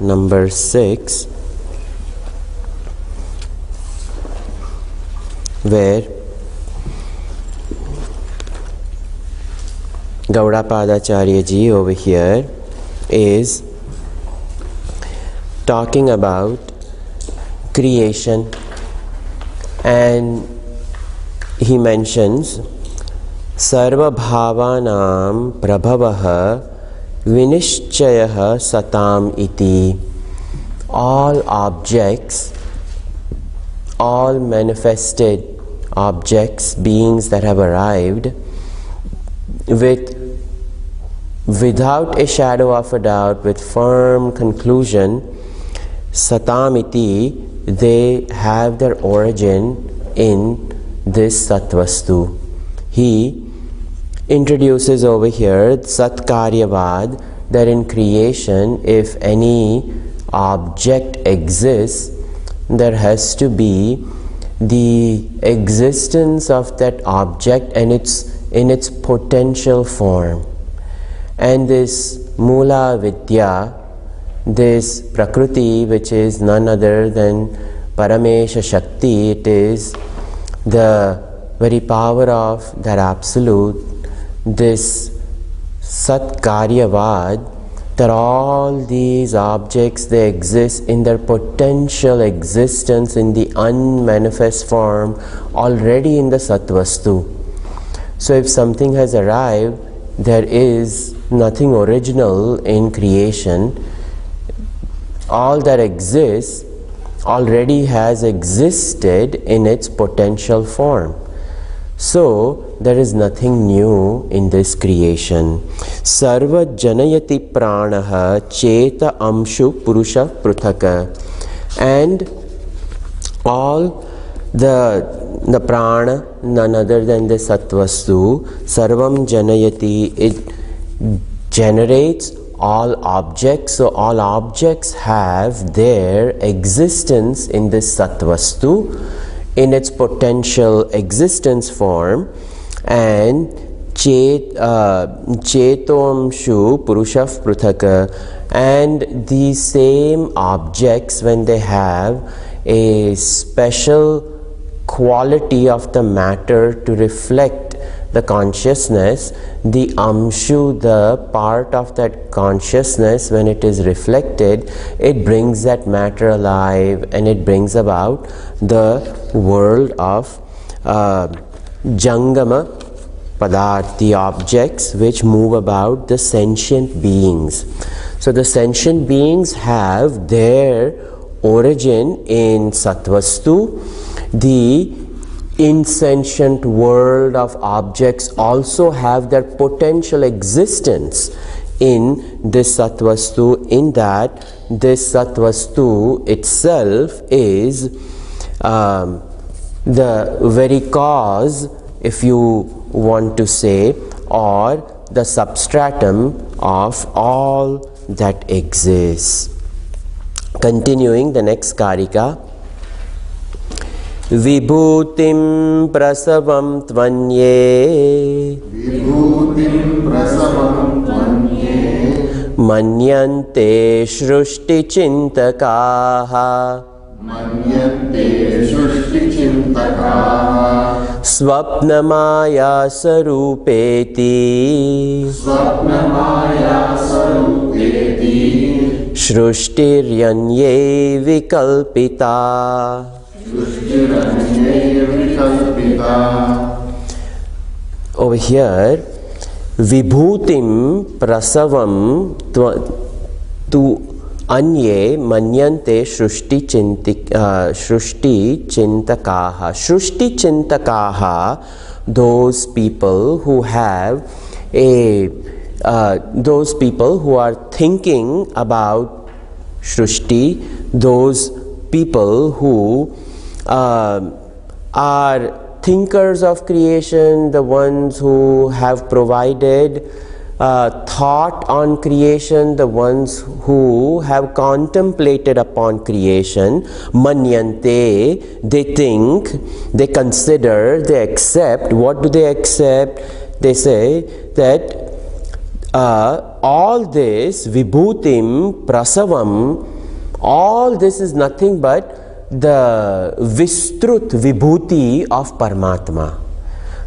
number 6, where Gaudapadacharya ji over here is talking about creation, and he mentions Sarva bhavanam prabhavah vinishchayah satam iti. All objects, all manifested objects, beings that have arrived, without a shadow of a doubt, with firm conclusion, satamiti, they have their origin in this satvastu. He introduces over here satkaryavad, that in creation, if any object exists, there has to be the existence of that object and in its potential form. And this mula vidya, this prakriti, which is none other than Paramesha Shakti, it is the very power of that absolute, this Satkaryavad, that all these objects, they exist in their potential existence in the unmanifest form already in the Sattvastu. So if something has arrived, there is nothing original in creation. All that exists already has existed in its potential form. So there is nothing new in this creation. Sarva janayati pranaha cheta amshu purusha pruthaka. And all the prana, none other than the sattvastu, sarvam janayati, it generates all objects. So all objects have their existence in this sattvastu, in its potential existence form, and chetomshu purusha pruthaka, and these same objects, when they have a special quality of the matter to reflect the consciousness, the amshu, the part of that consciousness, when it is reflected, it brings that matter alive and it brings about the world of jangama padarth, the objects which move about, the sentient beings. So the sentient beings have their origin in sattvastu. The insentient world of objects also have their potential existence in this sattvastu, in that this sattvastu itself is the very cause, if you want to say, or the substratum of all that exists. Continuing the next karika. Vibhutim prasavam tvanye manyante shrushti chintakaha swapnamaya sarupeti shrushtiryanye vikalpita. Over here, vibhutim prasavam tu anye manyante shrushti chintakaha. Shrushti chintakaha, those people who have those people who are thinking about shrushti, those people who are thinkers of creation, the ones who have provided thought on creation, the ones who have contemplated upon creation. Manyante, they think, they consider, they accept. What do they accept? They say that all this vibhutim, prasavam, all this is nothing but the vistrut vibhuti of Paramatma.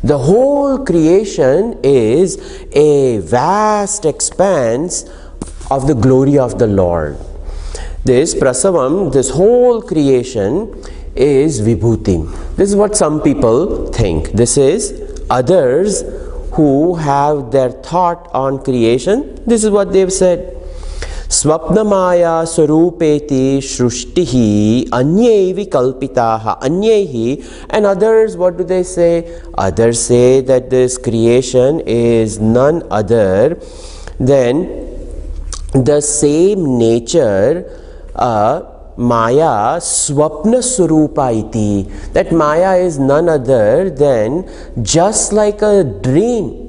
The whole creation is a vast expanse of the glory of the Lord. This prasavam, this whole creation is vibhutim. This is what some people think. This is others who have their thought on creation. This is what they've said. Swapnamaya sarupeti shrishtihi anyaivi kalpitaha anyaihi. And others, what do they say? Others say that this creation is none other than the same nature, Maya swapna surupa iti. That Maya is none other than just like a dream.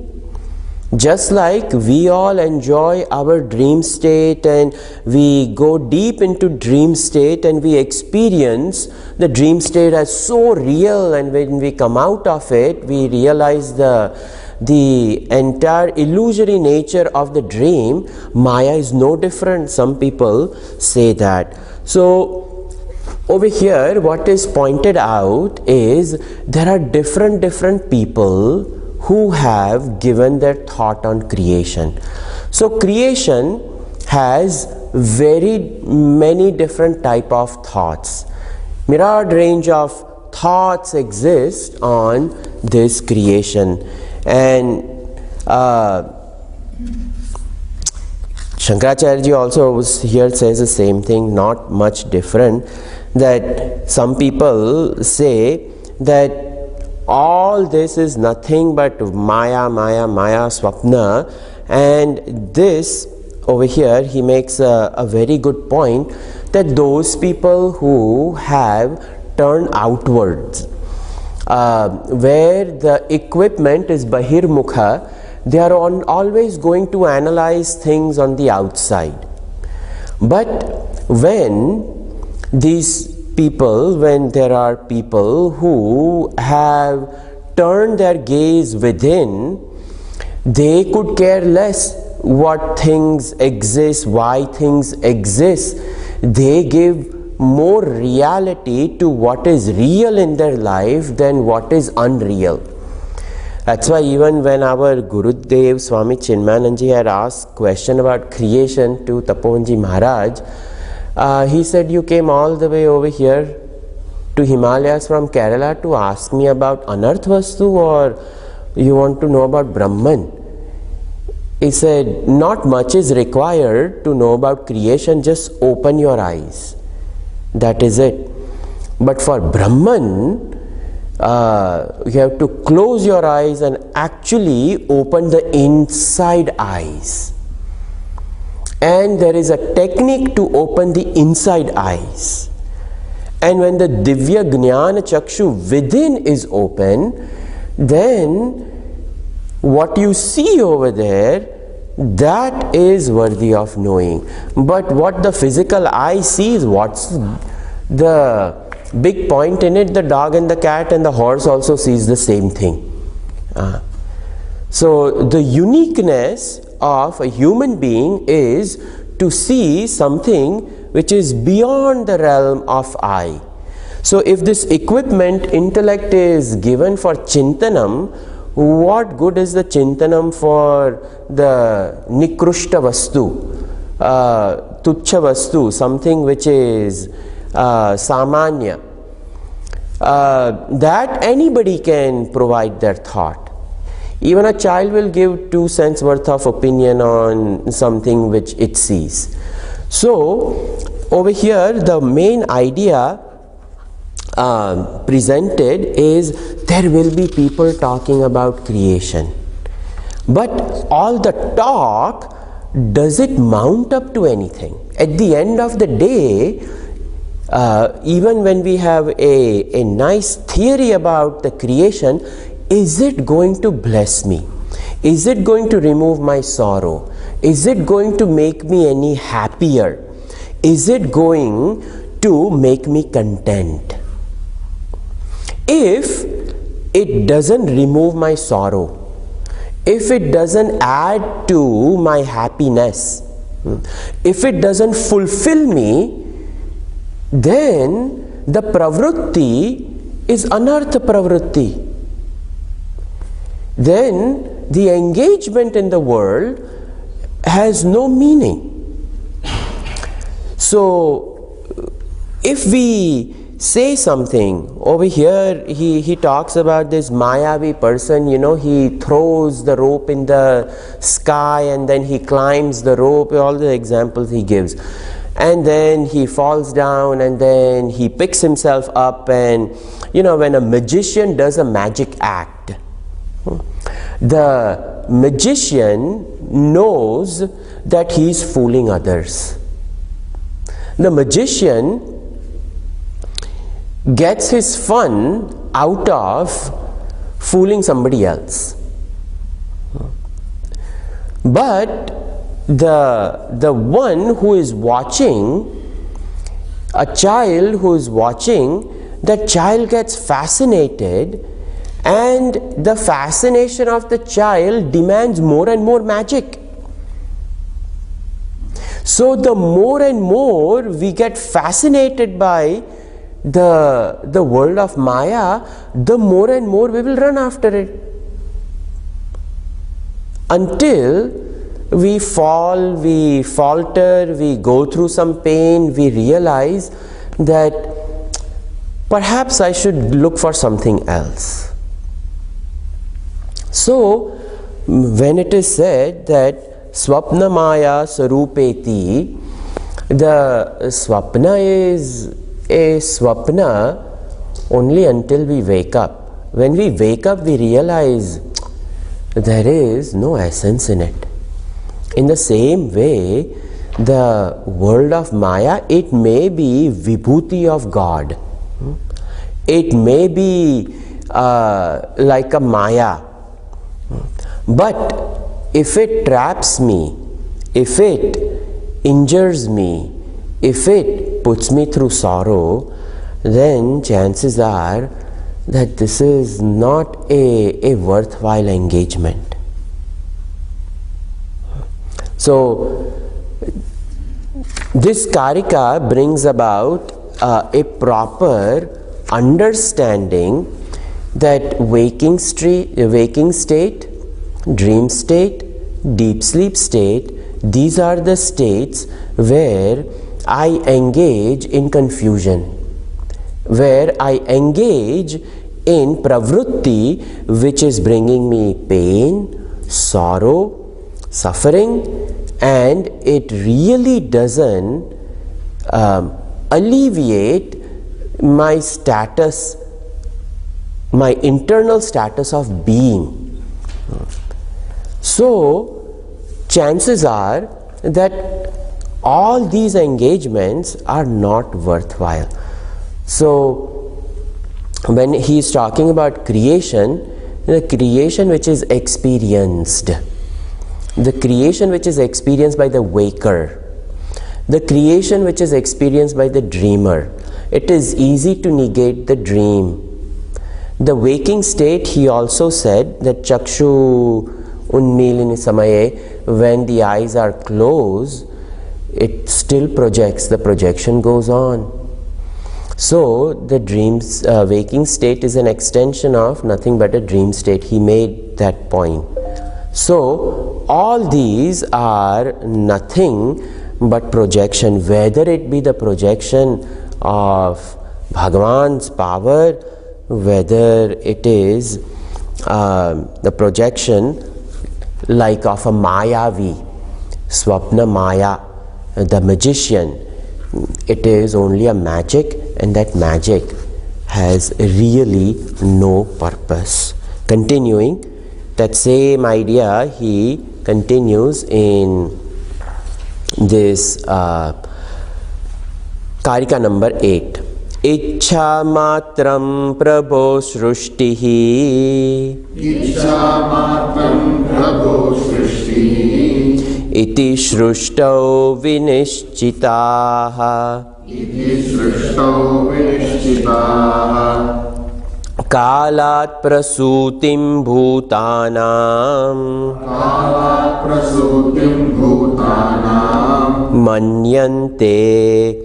Just like we all enjoy our dream state and we go deep into dream state and we experience the dream state as so real, and when we come out of it we realize the entire illusory nature of the dream. Maya is no different. Some people say that. So over here what is pointed out is there are different people who have given their thought on creation. So creation has very many different type of thoughts. Myriad range of thoughts exist on this creation. And Shankaracharya ji also here says the same thing, not much different, that some people say that all this is nothing but Maya, Swapna. And this over here he makes a very good point, that those people who have turned outwards, where the equipment is bahirmukha, they are always going to analyze things on the outside. But when there are people who have turned their gaze within, they could care less what things exist, why things exist. They give more reality to what is real in their life than what is unreal. That's why even when our Gurudev Swami Chinmayananji had asked question about creation to Tapovanji Maharaj, he said, you came all the way over here to Himalayas from Kerala to ask me about Anarth Vastu, or you want to know about Brahman? He said, not much is required to know about creation, just open your eyes. That is it. But for Brahman, you have to close your eyes and actually open the inside eyes. And there is a technique to open the inside eyes. And when the Divya Jnana Chakshu within is open, then what you see over there, that is worthy of knowing. But what the physical eye sees, what's the big point in it? The dog and the cat and the horse also sees the same thing. So the uniqueness of a human being is to see something which is beyond the realm of eye. So if this equipment, intellect, is given for chintanam, what good is the chintanam for the nikrushta vastu, tuchha vastu, something which is samanya, that anybody can provide their thought. Even a child will give 2 cents worth of opinion on something which it sees. So over here the main idea presented is there will be people talking about creation, but all the talk, does it mount up to anything? At the end of the day, even when we have a nice theory about the creation, is it going to bless me? Is it going to remove my sorrow? Is it going to make me any happier? Is it going to make me content? If it doesn't remove my sorrow, if it doesn't add to my happiness, if it doesn't fulfill me, then the pravrutti is anartha pravrutti. Then the engagement in the world has no meaning. So if we say something over here, he talks about this Mayavi person, he throws the rope in the sky and then he climbs the rope, all the examples he gives, and then he falls down and then he picks himself up, and when a magician does a magic act, the magician knows that he is fooling others. The magician gets his fun out of fooling somebody else. But the one who is watching, a child who is watching, that child gets fascinated, and the fascination of the child demands more and more magic. So the more and more we get fascinated by the world of Maya, the more and more we will run after it, until we fall, we falter, we go through some pain, we realize that perhaps I should look for something else. So when it is said that Swapna Maya Sarupeti, the Swapna is a Swapna only until we wake up. When we wake up, we realize there is no essence in it. In the same way, the world of Maya, it may be Vibhuti of God. It may be like a Maya. But if it traps me, if it injures me, if it puts me through sorrow, then chances are that this is not a worthwhile engagement. So this karika brings about a proper understanding that waking state, dream state, deep sleep state, these are the states where I engage in confusion, where I engage in pravrutti which is bringing me pain, sorrow, suffering, and it really doesn't alleviate my status, my internal status of being. So chances are that all these engagements are not worthwhile. So when he is talking about creation, the creation which is experienced, the creation which is experienced by the waker, the creation which is experienced by the dreamer, it is easy to negate the dream. The waking state, he also said that chakshu unmilini samaye, when the eyes are closed, it still projects, the projection goes on. So the dreams, waking state is an extension of nothing but a dream state. He made that point. So all these are nothing but projection, whether it be the projection of Bhagavan's power, whether it is the projection like of a Mayavi, Swapna Maya, the magician. It is only a magic, and that magic has really no purpose. Continuing, that same idea he continues in this karika number 8. Ichha matram prabho srushtihi, Ichha matram prabho srushtihi, iti shrushtau vinishchitaha, iti sruštau vinishchitaha. Kalat prasutim bhutanam Kalat prasutim bhutanam manyate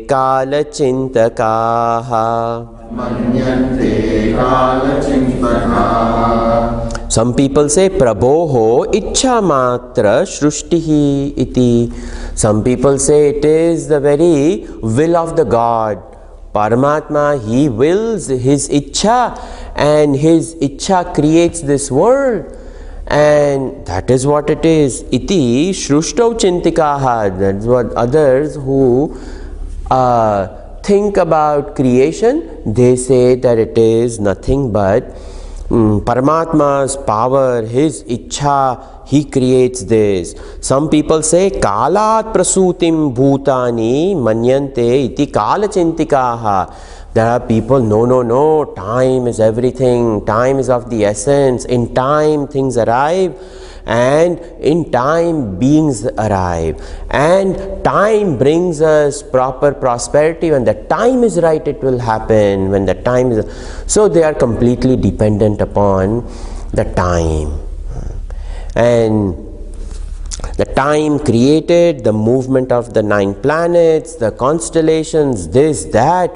kalachintakaha. Manyante kalachintakaha. Some people say Prabhoho ichha matra shrishtihi iti. Some people say it is the very will of the God. Paramatma, he wills his ichha, and his ichha creates this world. And that is what it is. Iti shrushtav chintikaha. That's what others who think about creation, they say that it is nothing but Paramatma's power, his ichha, he creates this. Some people say kalat prasutim bhutani manyante iti kalachintikaha. There are people, no, time is everything, time is of the essence. In time things arrive, and in time beings arrive, and time brings us proper prosperity. When the time is right, it will happen. When the time is, so they are completely dependent upon the time. And the time created the movement of the 9 planets, the constellations, this, that.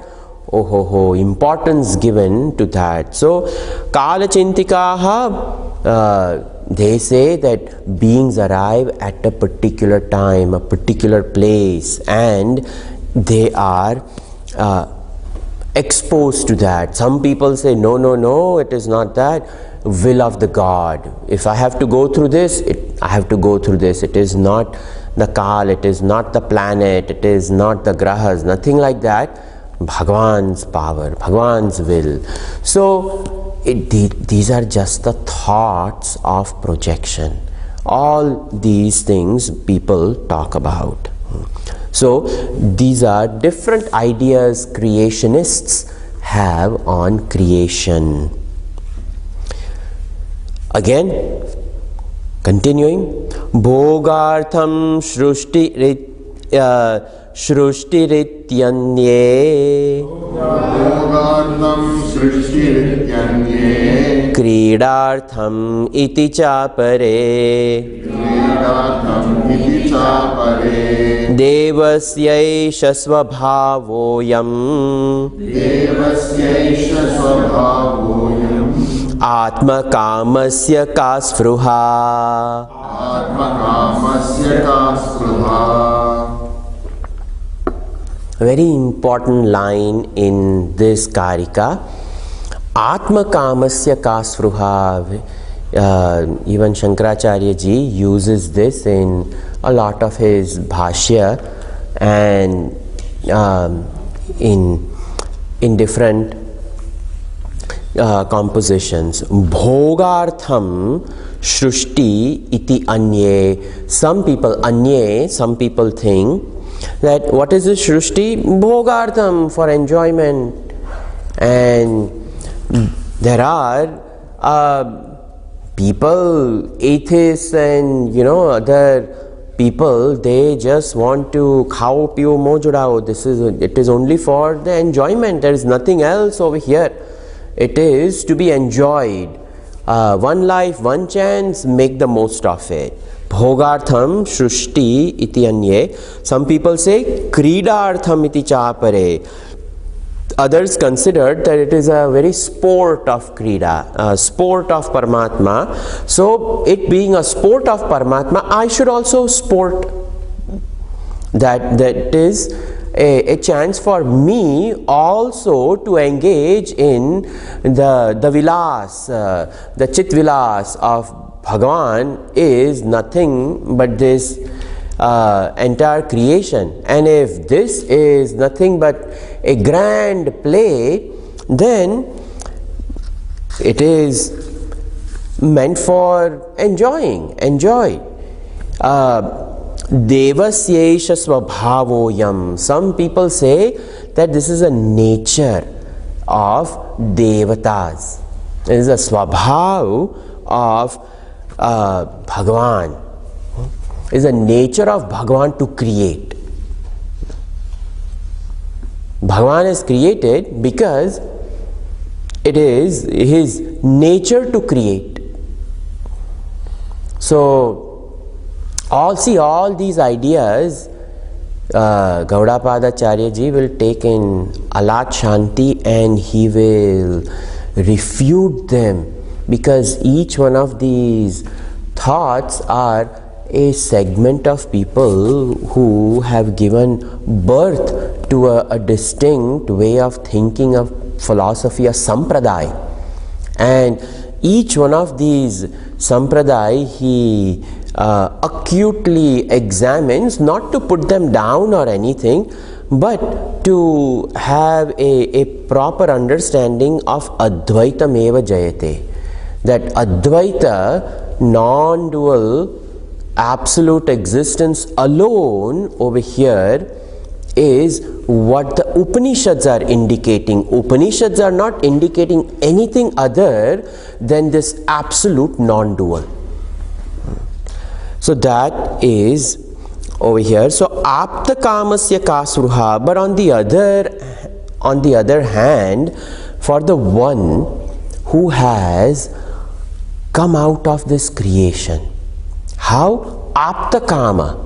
Importance given to that. So kalachintikaha, they say that beings arrive at a particular time, a particular place, and they are exposed to that. Some people say no, it is not that. Will of the God. If I have to go through this, I have to go through this. It is not the Kal, it is not the planet, it is not the grahas, nothing like that. Bhagwan's power, Bhagwan's will. So these are just the thoughts of projection. All these things people talk about. So these are different ideas creationists have on creation. Again, continuing, Bhogartham Shrushtirityanye Bhogartham shrishtiryanye Kridartham iti chapare Kridartham iti chapare Devasyaisha svabhavoyam Devasyaisha svabhavoyam Atma kamasya ka spruha. Atma kamasya ka spruha. Very important line in this karika. Atma kamasya ka spruha. Even Shankaracharya ji uses this in a lot of his bhashya and in different compositions. Bhogartham shrushti iti anye. Some people think that what is this shrushti? Bhogartham, for enjoyment. And there are people, atheists and other people, they just want to khao pio mojudao. It is only for the enjoyment. There is nothing else over here. It is to be enjoyed. One life, one chance, make the most of it. Bhogartham shrushti iti anye. Some people say kridartham iti chapare. Others considered that it is a very sport of krida, sport of Paramatma. So it being a sport of Paramatma, I should also sport. That is a chance for me also to engage in the vilas, the chit vilas of Bhagavan is nothing but this entire creation. And if this is nothing but a grand play, then it is meant for enjoy. Devasyesha svabhavoyam. Some people say that this is a nature of devatas. It is a svabhav of Bhagavan. It is a nature of Bhagavan to create. Bhagavan is created because it is his nature to create. So all these ideas Gaudapada Acharya will take in Alat Shanti and he will refute them, because each one of these thoughts are a segment of people who have given birth to a distinct way of thinking of philosophy, a sampradaya. And each one of these sampradaya he acutely examines, not to put them down or anything, but to have a proper understanding of Advaita Meva Jayate. That Advaita, non-dual, absolute existence alone over here is what the Upanishads are indicating. Upanishads are not indicating anything other than this absolute non-dual. So that is over here. So apta kamasya kasruha. But on the other hand, for the one who has come out of this creation, how? Apta kama.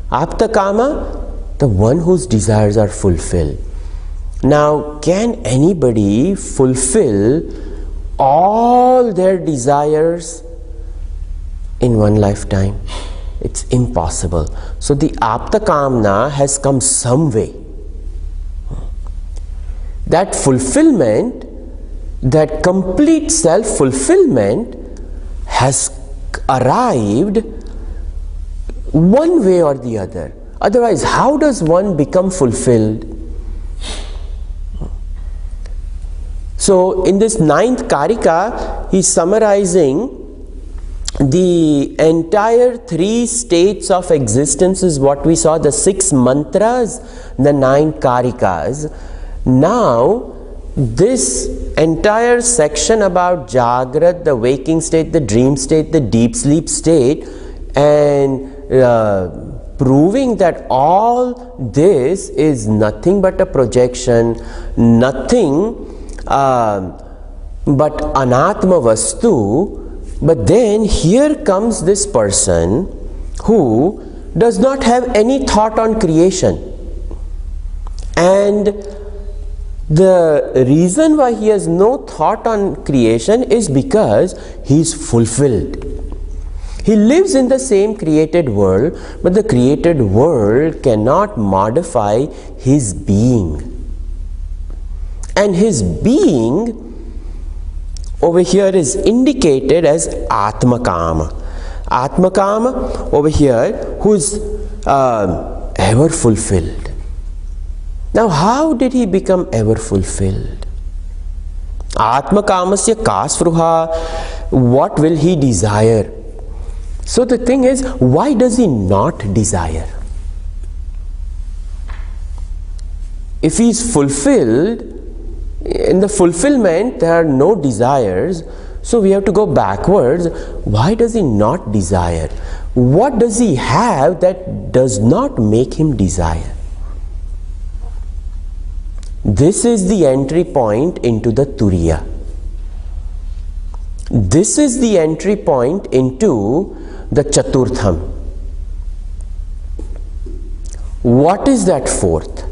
Apta kama, the one whose desires are fulfilled. Now, can anybody fulfill all their desires in one lifetime? It's impossible. So the apta kamna has come some way. That fulfillment, that complete self-fulfillment has arrived one way or the other. Otherwise, how does one become fulfilled? So in this 9th Karika, he is summarizing the entire 3 states of existence is what we saw, the 6 mantras, the 9 karikas. Now, this entire section about Jagrat, the waking state, the dream state, the deep sleep state, and proving that all this is nothing but a projection, nothing but anatma vastu. But then here comes this person who does not have any thought on creation. And the reason why he has no thought on creation is because he is fulfilled. He lives in the same created world, but the created world cannot modify his being. And his being over here is indicated as Atmakama. Atmakama over here, who is ever fulfilled. Now, how did he become ever fulfilled? Atmakamasya kasruha. What will he desire? So the thing is, why does he not desire? If he is fulfilled, in the fulfillment there are no desires, so we have to go backwards. Why does he not desire? What does he have that does not make him desire? This is the entry point into the Turiya. This is the entry point into the Chaturtham. What is that 4th?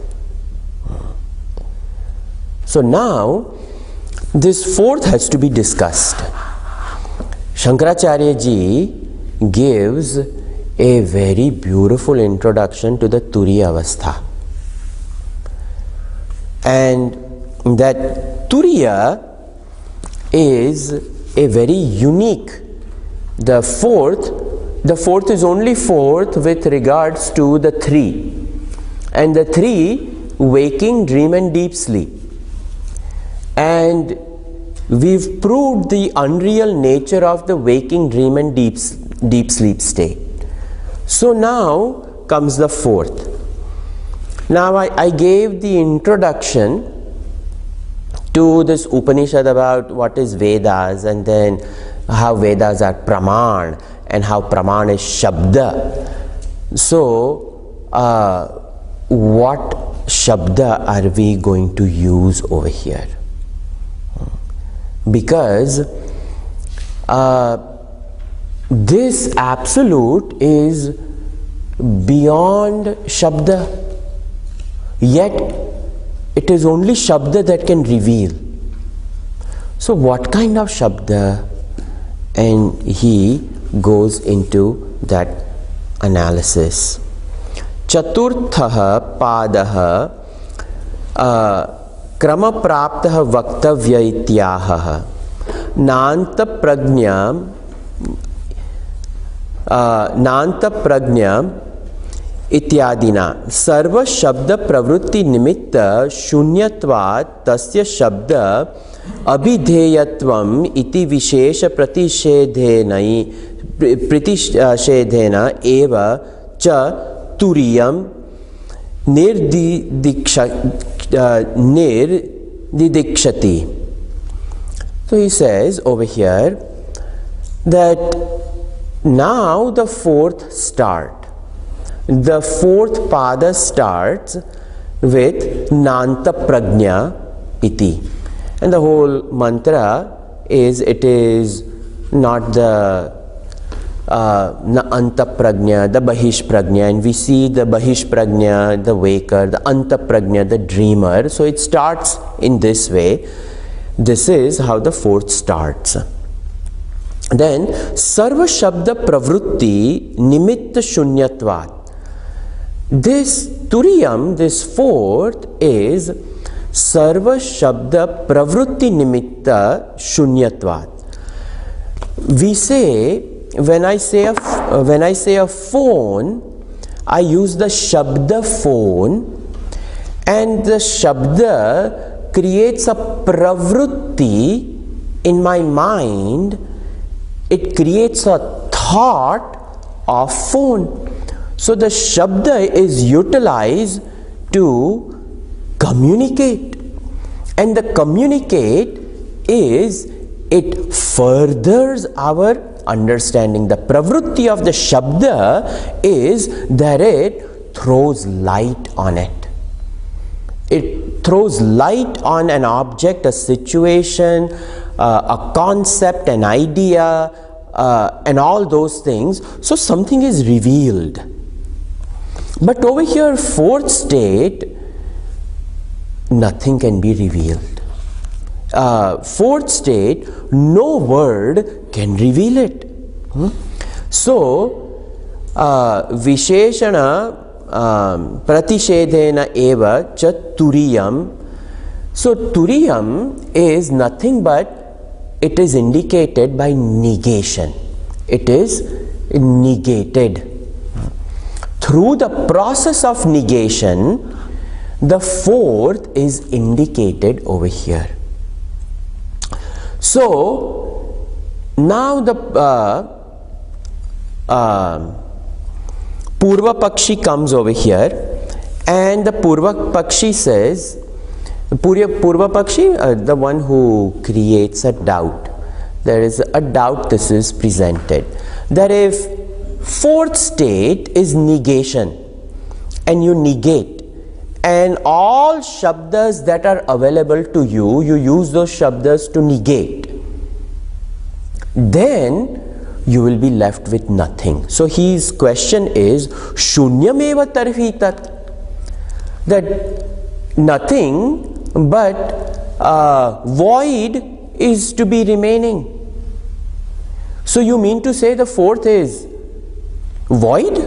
So now, this 4th has to be discussed. Shankaracharya ji gives a very beautiful introduction to the Turiya Avastha. And that Turiya is a very unique. The 4th is only 4th with regards to the 3. And the 3, waking, dream and deep sleep. And we've proved the unreal nature of the waking, dream and deep sleep state. So now comes the 4th. Now I gave the introduction to this Upanishad about what is Vedas, and then how Vedas are Praman and how Praman is Shabda. So what shabda are we going to use over here? Because this absolute is beyond shabda, yet it is only shabda that can reveal. So what kind of shabda? And he goes into that analysis. Chaturtha padaha krama praptaha vaktavya ityaha nanta prajna ityadina sarva shabda pravrutti nimitta shunyatvat tasya shabda abhidheyatvam iti vishesha pratishedhena eva cha turiyam nirdidikshati. So he says over here that now the fourth pada starts with Nanta Prajna iti. And the whole mantra is, it is not the Anta Prajna, the Bahish Prajna, and we see the Bahish Prajna, the waker, the Anta Prajna, the dreamer. So it starts in this way. This is how the fourth starts. Then Sarva Shabda Pravrutti Nimitta Shunyatvat. This Turiyam, this fourth, is Sarva Shabda Pravrutti Nimitta Shunyatvat. We say, when I say a phone, I use the Shabda phone, and the Shabda creates a pravrutti in my mind. It creates a thought of phone. So the Shabda is utilized to communicate, and the communicate is, it furthers our understanding. The pravrutti of the Shabda is that it throws light on it. It throws light on an object, a situation, a concept, an idea, and all those things. So something is revealed. But over here, fourth state, nothing can be revealed. Fourth state, no word can reveal it. So visheshana pratishedhena eva cha turiyam. So turiyam is nothing but, it is indicated by negation. It is negated. Through the process of negation, the fourth is indicated over here. So now the Purva Pakshi comes over here, and the Purva Pakshi says, Purva Pakshi, the one who creates a doubt. There is a doubt, this is presented, that if fourth state is negation, and you negate, and all shabdas that are available to you, you use those shabdas to negate, then you will be left with nothing. So his question is, shunyameva tarhi tat, that nothing but void is to be remaining. So you mean to say the fourth is void?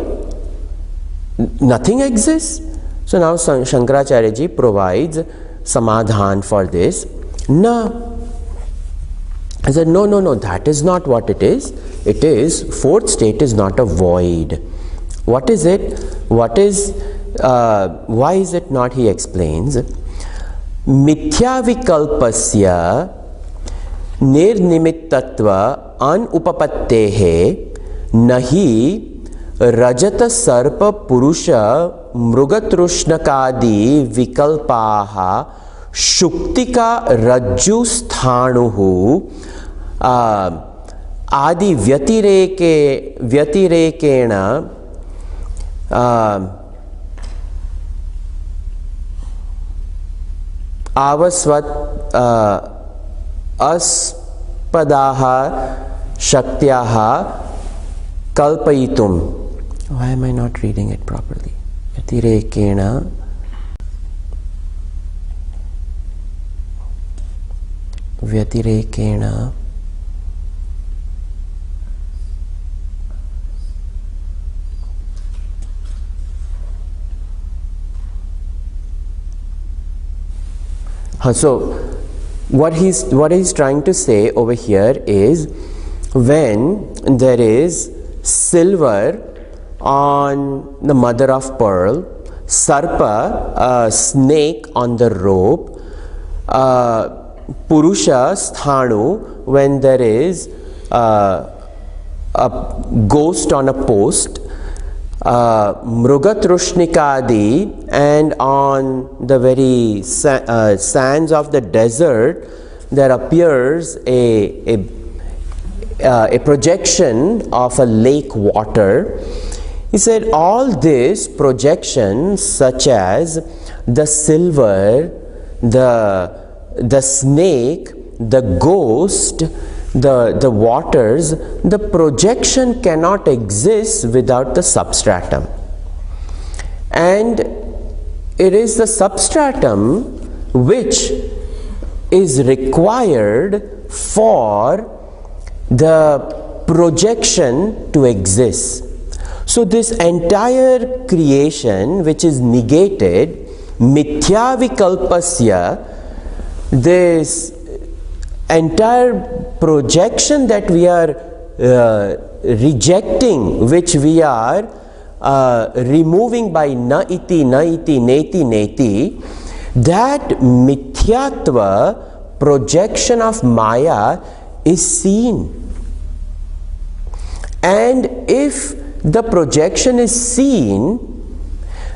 Nothing exists? So now Shankaracharya ji provides samadhan for this. No. I said, no, that is not what it is. It is, fourth state is not a void. What is it? What is, why is it not? He explains. Mithya vikalpasya nirnimittatva anupapattehe nahi rajata sarpa purusha mrugatrushnakadi vikalpaha shuktika rajju sthanuhu adi vyatirekena avasvat aspadaha shaktyaha kalpayitum. Why am I not reading it properly? Yatirekena vyatirekena so what he's trying to say over here is, when there is silver on the mother of pearl, sarpa, a snake on the rope, purusha, sthanu, when there is a ghost on a post, mrugatrushnikadi, and on the very sands of the desert there appears a projection of a lake water. He said all these projections, such as the silver, the snake, the ghost, the waters, the projection cannot exist without the substratum. And it is the substratum which is required for the projection to exist. So this entire creation which is negated, mithya vikalpasya, this entire projection that we are rejecting, which we are removing by na iti, neti, neti, that mithyatva projection of Maya is seen. And if the projection is seen,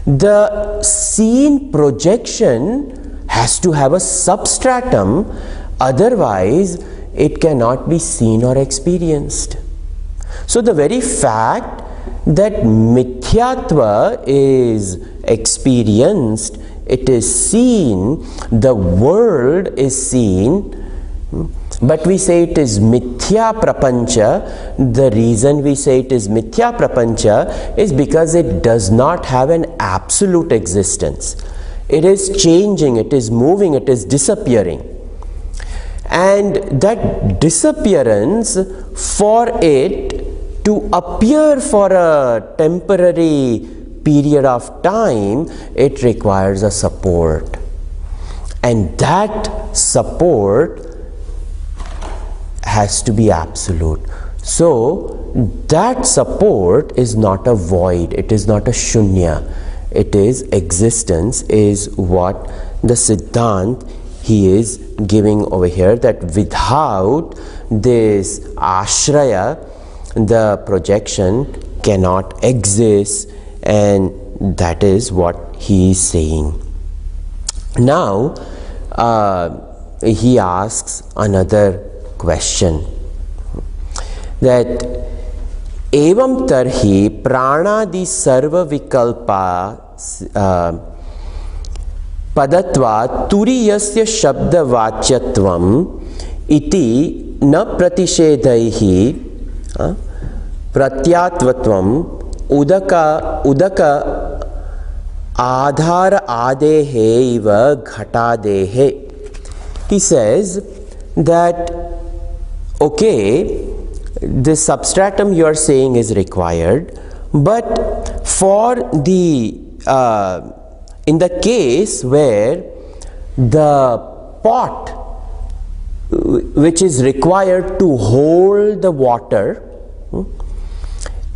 the seen projection has to have a substratum, otherwise it cannot be seen or experienced. So the very fact that mithyatva is experienced, it is seen, the world is seen, but we say it is mithya prapancha. The reason we say it is mithya prapancha is because it does not have an absolute existence. It is changing, it is moving, it is disappearing. And that disappearance, for it to appear for a temporary period of time, it requires a support. And that support has to be absolute. So that support is not a void, it is not a shunya, it is existence, is what the Siddhant he is giving over here, that without this ashraya the projection cannot exist, and that is what he is saying. Now he asks another question, that evam tarhi pranadi sarva vikalpa padatva turiyasya shabda vachyatvam iti na pratishedaihi pratyatvatvam udaka adhara adehe iva ghatadehe. He says that, okay, this substratum you are saying is required, but for the in the case where the pot which is required to hold the water,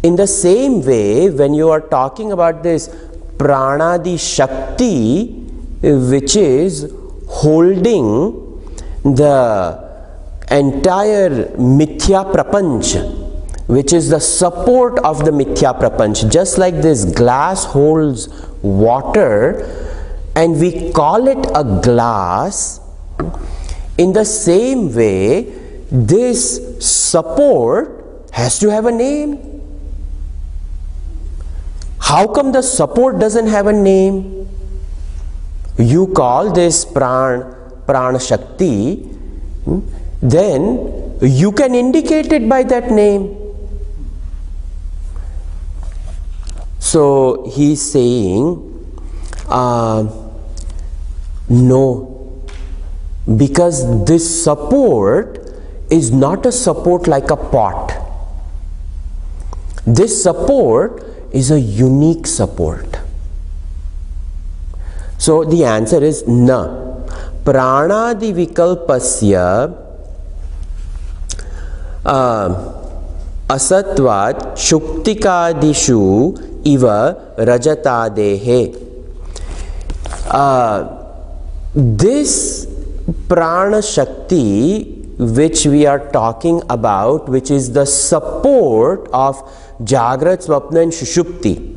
in the same way, when you are talking about this pranadi shakti which is holding the entire mithya prapanch, which is the support of the mithya prapanch, just like this glass holds water and we call it a glass, in the same way this support has to have a name. How come the support doesn't have a name? you call this prana shakti, then you can indicate it by that name. So he's saying, no, because this support is not a support like a pot. This support is a unique support. So the answer is na. Pranadi vikalpasya asatvat shuktikadishu iva rajatadehe. This prana shakti which we are talking about, which is the support of Jagrat, Swapna and Shushupti,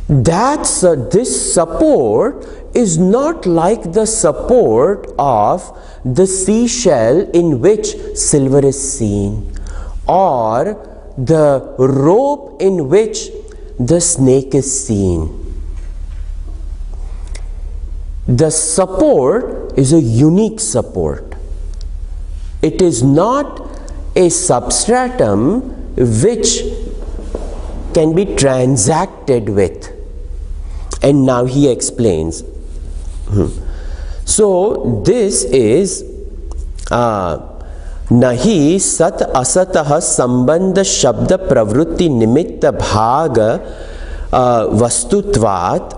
this support is not like the support of the seashell in which silver is seen, or the rope in which the snake is seen. The support is a unique support. It is not a substratum which can be transacted with. And now he explains. So this is nahi sat asatah sambandha shabda pravrutti nimitta bhaga vastutvat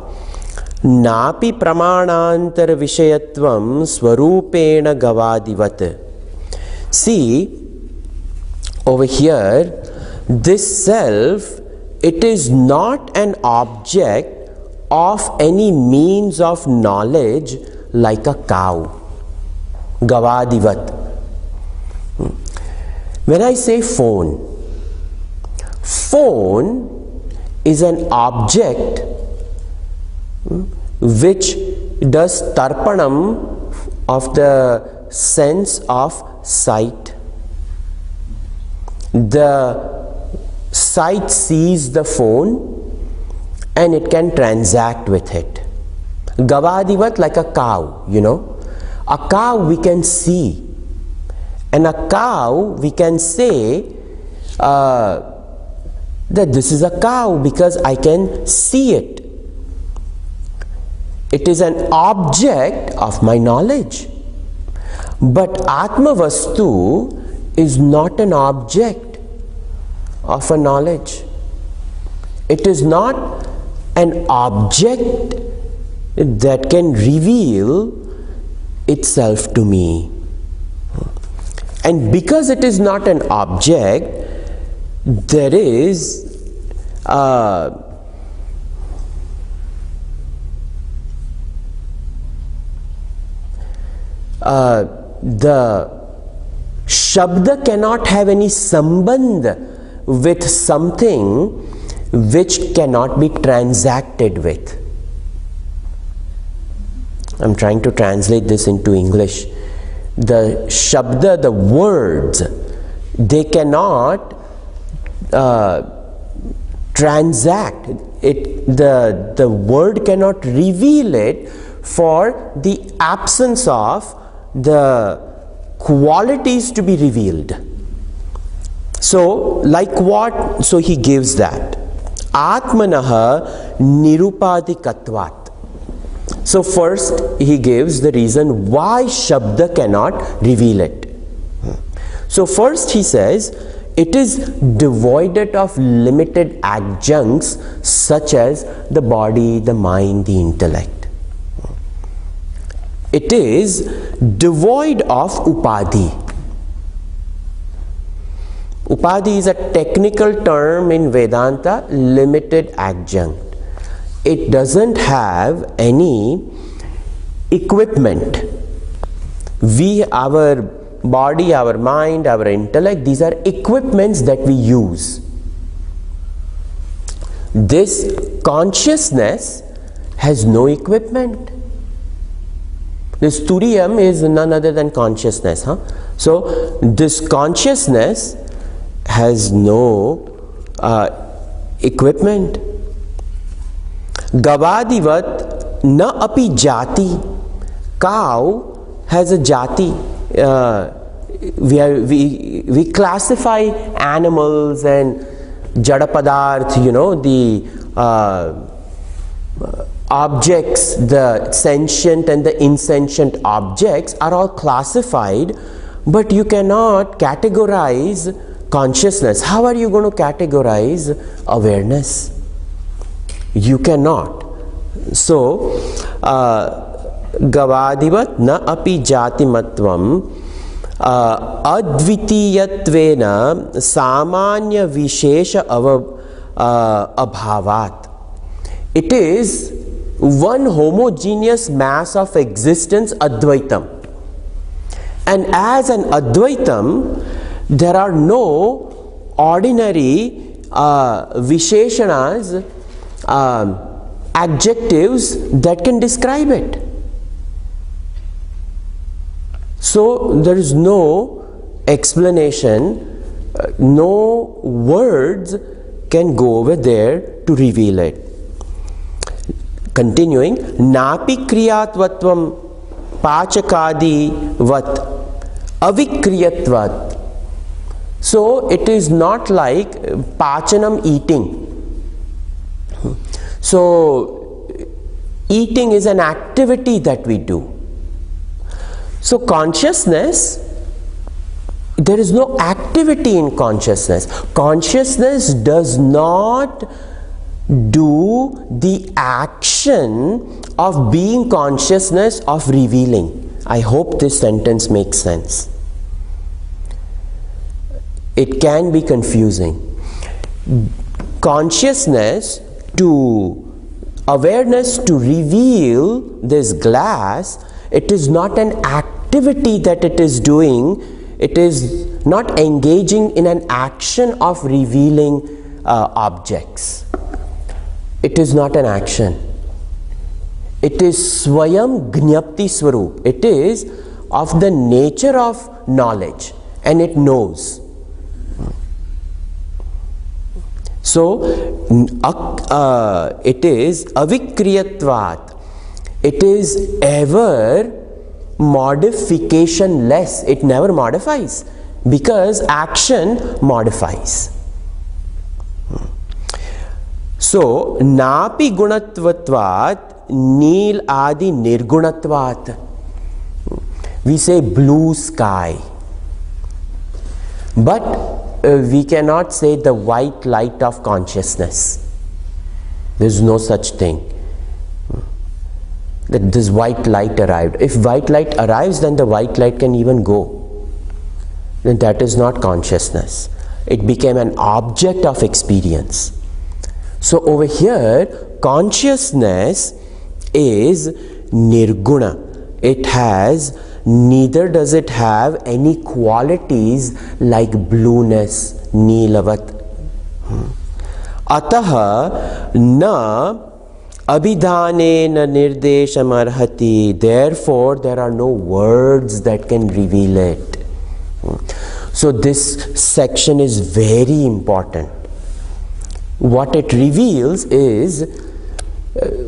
napi pramanantar vishayatvam swarupena gavadivat. See, over here, this self, it is not an object of any means of knowledge like a cow. Gavadivat. When I say phone, phone is an object which does tarpanam of the sense of sight. The sight sees the phone and it can transact with it. Gavadivat, like a cow, you know. A cow we can see. And a cow we can say that this is a cow because I can see it. It is an object of my knowledge. But Atma Vastu is not an object of a knowledge. It is not an object that can reveal itself to me. And because it is not an object, there is the Shabda cannot have any sambandh with something which cannot be transacted with. I'm trying to translate this into English. The Shabda, the words, they cannot transact it. The word cannot reveal it for the absence of the qualities to be revealed. So, like what? So he gives that. Atmanaha nirupadikatvat. So first he gives the reason why Shabda cannot reveal it. So first he says, it is devoid of limited adjuncts such as the body, the mind, the intellect. It is devoid of upadhi. Upadhi is a technical term in Vedanta, limited adjunct. It doesn't have any equipment. Our body, our mind, our intellect, these are equipments that we use. This consciousness has no equipment. This turiyam is none other than consciousness. So this consciousness has no equipment. Gavadivat na api jati. Cow has a jati. We classify animals and jada padarth, the objects, the sentient and the insentient objects are all classified, but you cannot categorize consciousness. How are you going to categorize awareness? You cannot. So, gavadivat na api jatimatvam advitiyatvena samanya vishesha abhavat. It is one homogeneous mass of existence, Advaitam. And as an Advaitam, there are no ordinary Visheshanas, adjectives that can describe it. So there is no explanation, no words can go over there to reveal it. Continuing, napi kriyatvatvam pachakadi vat avikriyatvat. So it is not like pachanam, eating. So eating is an activity that we do. So consciousness, there is no activity in consciousness. Consciousness does not do the action of being consciousness, of revealing. I hope this sentence makes sense. It can be confusing. Consciousness to awareness to reveal this glass, it is not an activity that it is doing. It is not engaging in an action of revealing objects. It is not an action. It is Swayam Gnapti Swarup. It is of the nature of knowledge, and it knows. So, it is avikriyatvat. It is ever modificationless. It never modifies, because action modifies. So, napi gunatvatvat neel adi nirgunatvat. We say blue sky, but we cannot say the white light of consciousness. There is no such thing, that this white light arrived. If white light arrives, then the white light can even go. Then that is not consciousness. It became an object of experience. So over here, consciousness is nirguna. It has, neither does it have any qualities like blueness, neelavat. Ataha na abhidhane na nirdesham arhati. Therefore, there are no words that can reveal it. So this section is very important. What it reveals is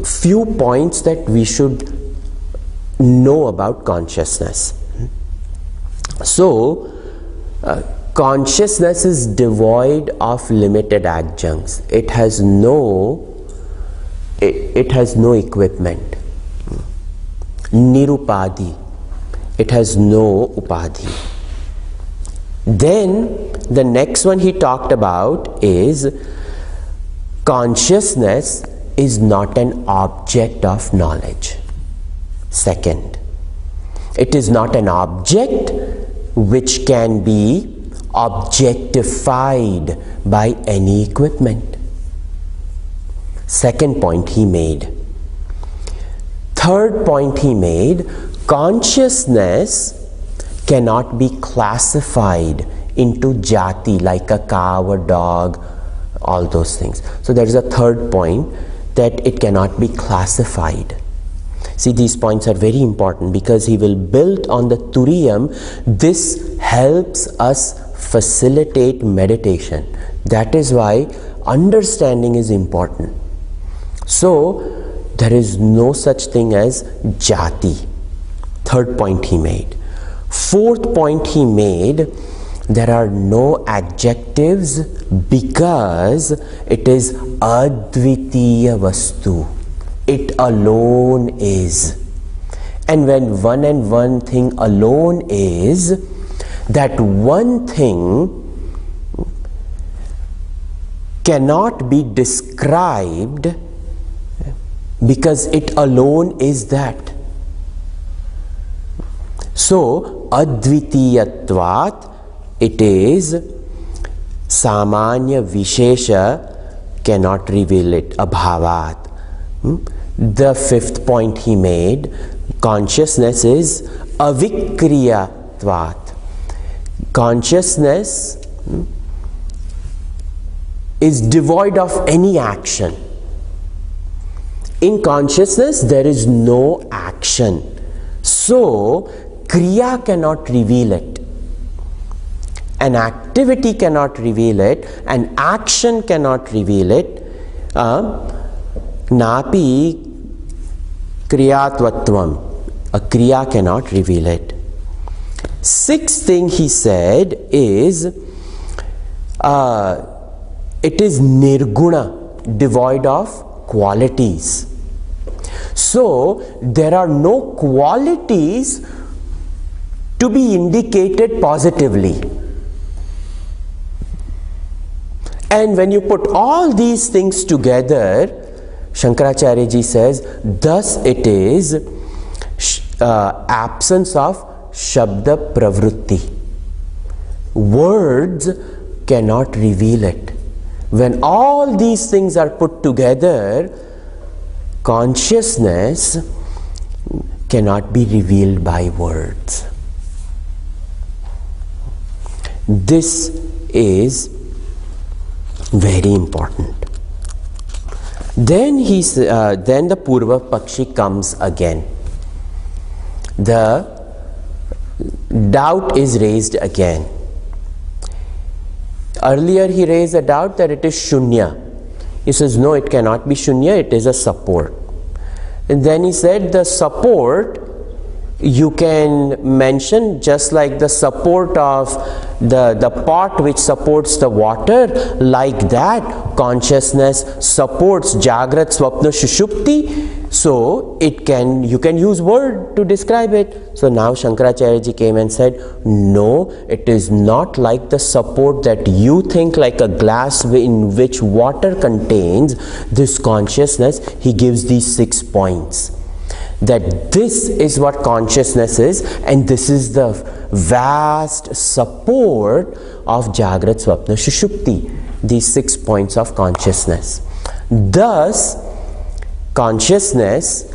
few points that we should know about consciousness. So, consciousness is devoid of limited adjuncts. It has no equipment. Nirupadi. It has no upadhi. Then the next one he talked about is consciousness is not an object of knowledge. Second, it is not an object which can be objectified by any equipment. Second point he made. Third point he made, consciousness cannot be classified into jati like a cow or dog, all those things. So there is a third point, that it cannot be classified. See, these points are very important because he will build on the Turiyam. This helps us facilitate meditation. That is why understanding is important. So There is no such thing as jati. Third point he made. Fourth point he made, there are no adjectives because it is advitiya vastu. It alone is. And when one and one thing alone is, that one thing cannot be described because it alone is that. So, advitiyatvat, it is samanya vishesha cannot reveal it, abhavat. The fifth point he made, consciousness is avikriyatvat. Consciousness is devoid of any action. In consciousness there is no action. So, kriya cannot reveal it. An activity cannot reveal it. An action cannot reveal it. Napi kriyatvatvam. A kriya cannot reveal it. Sixth thing he said is, it is nirguna, devoid of qualities. So, there are no qualities to be indicated positively. And when you put all these things together, Shankaracharya ji says, thus it is absence of Shabda Pravrutti. Words cannot reveal it. When all these things are put together, consciousness cannot be revealed by words. This is very important. Then then the Purva Pakshi comes again. The doubt is raised again. Earlier he raised a doubt that it is shunya. He says, no, it cannot be shunya, it is a support. And then he said the support you can mention just like the support of the pot which supports the water, like that consciousness supports Jagrat, Swapna, Shushupti. So you can use word to describe it. So now Shankaracharya ji came and said, no, it is not like the support that you think, like a glass in which water contains this consciousness. He gives these 6 points. That this is what consciousness is, and this is the vast support of Jagrat, Swapna, Shushupti, these 6 points of consciousness. Thus, consciousness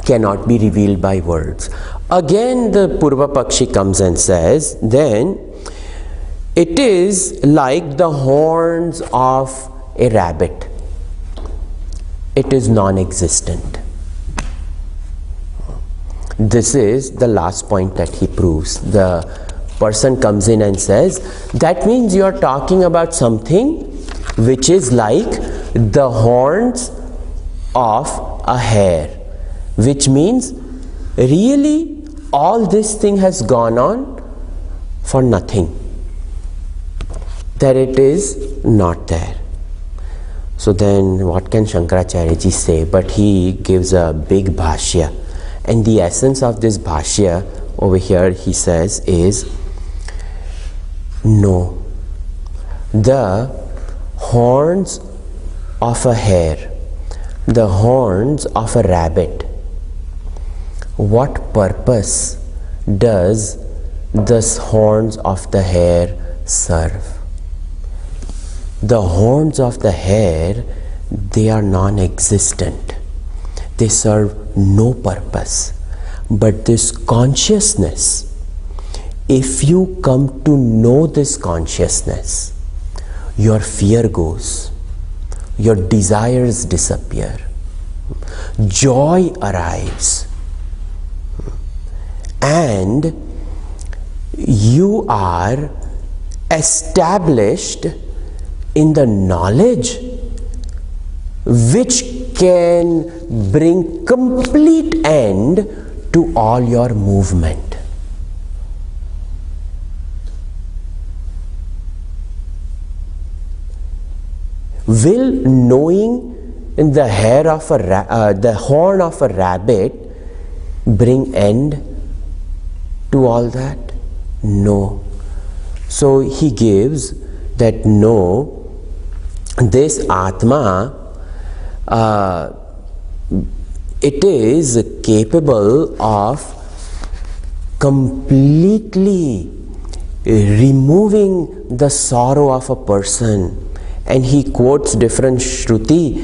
cannot be revealed by words. Again, the Purva Pakshi comes and says, then it is like the horns of a rabbit. It is non-existent. This is the last point that he proves. The person comes in and says, that means you are talking about something which is like the horns of a hare, which means really all this thing has gone on for nothing, that it is not there. So then what can Shankaracharya ji say? But he gives a big bhashya. And the essence of this bhashya over here, he says, is no. The horns of a hare, the horns of a rabbit, what purpose does the horns of the hare serve? The horns of the hare, they are non-existent. They serve no purpose. But this consciousness, if you come to know this consciousness, your fear goes, your desires disappear, joy arrives, and you are established in the knowledge which can bring complete end to all your movement. Will knowing the hair of the horn of a rabbit bring end to all that? No. So he gives that no, this Atma, it is capable of completely removing the sorrow of a person. And he quotes different Shruti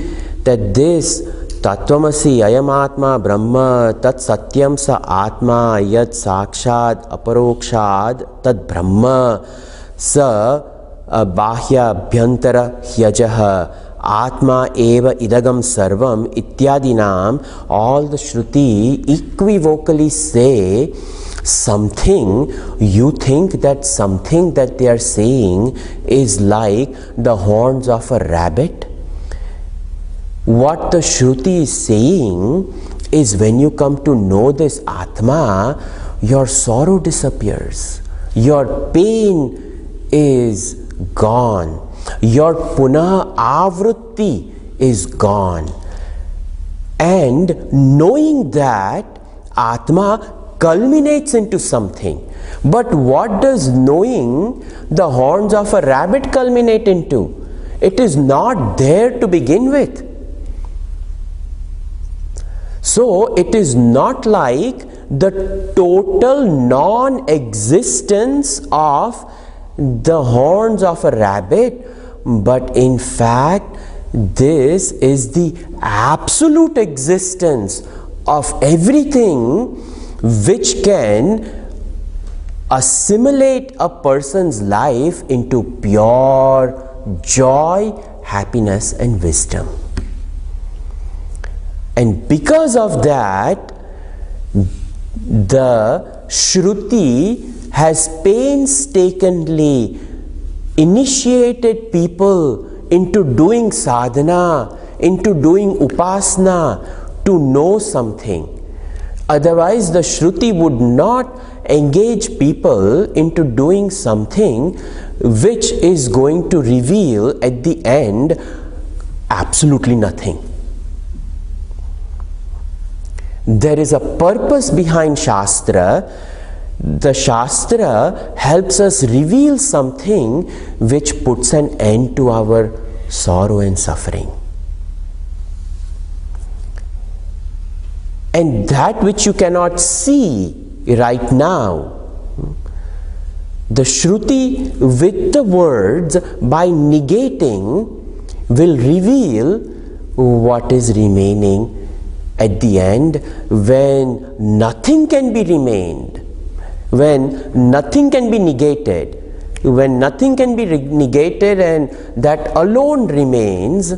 that this Tattvamasi Ayamatma Brahma Tat Satyam Sa Atma Yat Sakshad Aparokshad Tad Brahma Sa Bahya Bhyantara Hyajaha Atma Eva Idagam Sarvam Ityadinam. All the Shruti equivocally say something. You think that something that they are saying is like the horns of a rabbit? What the Shruti is saying is, when you come to know this Atma, your sorrow disappears, your pain is gone, your Punah Avrutti is gone. And knowing that, Atma culminates into something. But what does knowing the horns of a rabbit culminate into? It is not there to begin with. So it is not like the total non-existence of the horns of a rabbit, but in fact this is the absolute existence of everything which can assimilate a person's life into pure joy, happiness and wisdom. And because of that, the Shruti has painstakingly initiated people into doing sadhana, into doing upasana, to know something. Otherwise, the Shruti would not engage people into doing something which is going to reveal at the end absolutely nothing. There is a purpose behind Shastra. The Shastra helps us reveal something which puts an end to our sorrow and suffering. And that which you cannot see right now, the Shruti with the words, by negating, will reveal what is remaining at the end, when nothing can be remained, when nothing can be negated, when nothing can be negated and that alone remains.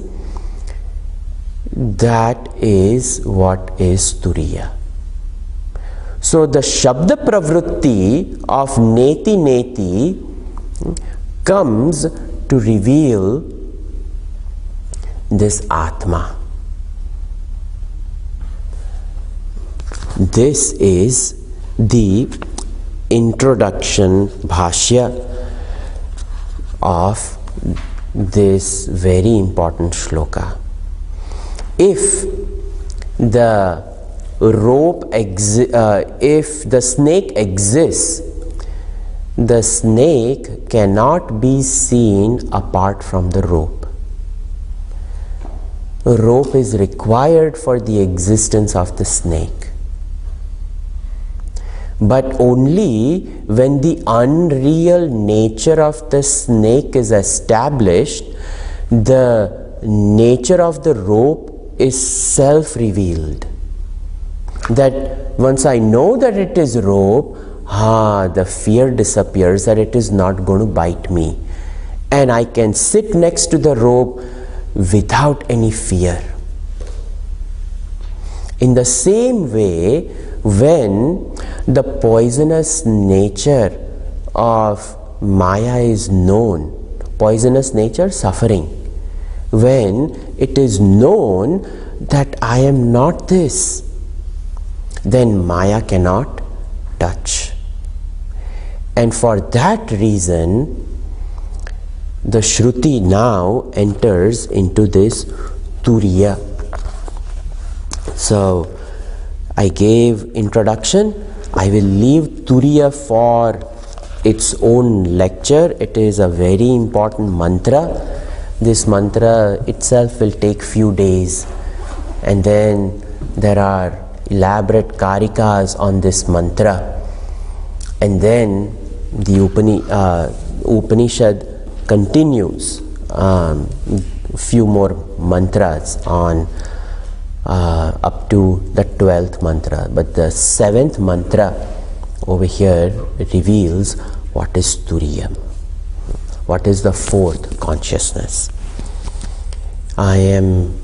That is what is Turiya. So the Shabda Pravrutti of Neti Neti comes to reveal this Atma. This is the introduction bhashya of this very important shloka. If the if the snake exists, the snake cannot be seen apart from the rope. A rope is required for the existence of the snake. But only when the unreal nature of the snake is established, the nature of the rope is self-revealed. That once I know that it is rope, the fear disappears that it is not going to bite me. And I can sit next to the rope without any fear. In the same way, when the poisonous nature of Maya is known, poisonous nature, suffering. when it is known that I am not this, then Maya cannot touch. And for that reason, the Shruti now enters into this Turiya. So I gave introduction. I will leave Turiya for its own lecture. It is a very important mantra. This mantra itself will take few days, and then there are elaborate karikas on this mantra, and then the Upanishad continues few more mantras on up to the 12th mantra, but the 7th mantra over here reveals what is Turiya, what is the fourth consciousness. I am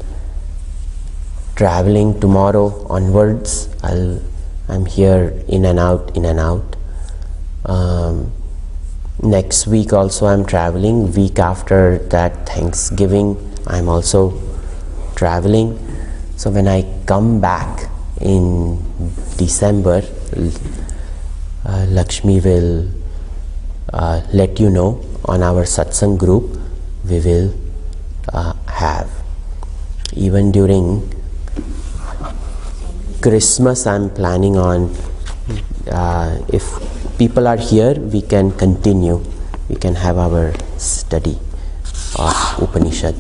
traveling tomorrow onwards. I'm here in and out. Next week also I'm traveling. Week after that, Thanksgiving, I'm also traveling. So when I come back in December, Lakshmi will let you know on our satsang group. We will have. Even during Christmas, I'm planning on, if people are here, we can continue. We can have our study of Upanishad.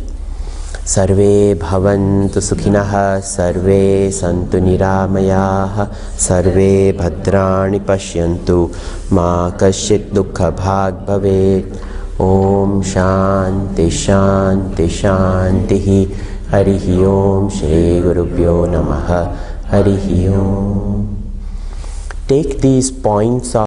Sarve bhavantu sukhinah, sarve santu niramayah, sarve bhadrani pashyantu, ma kasyit dukkha bhag bhavet. Om shanti shanti shanti. Harihi Om Shri Gurubhyo Namaha. Harihi Om. Take these points of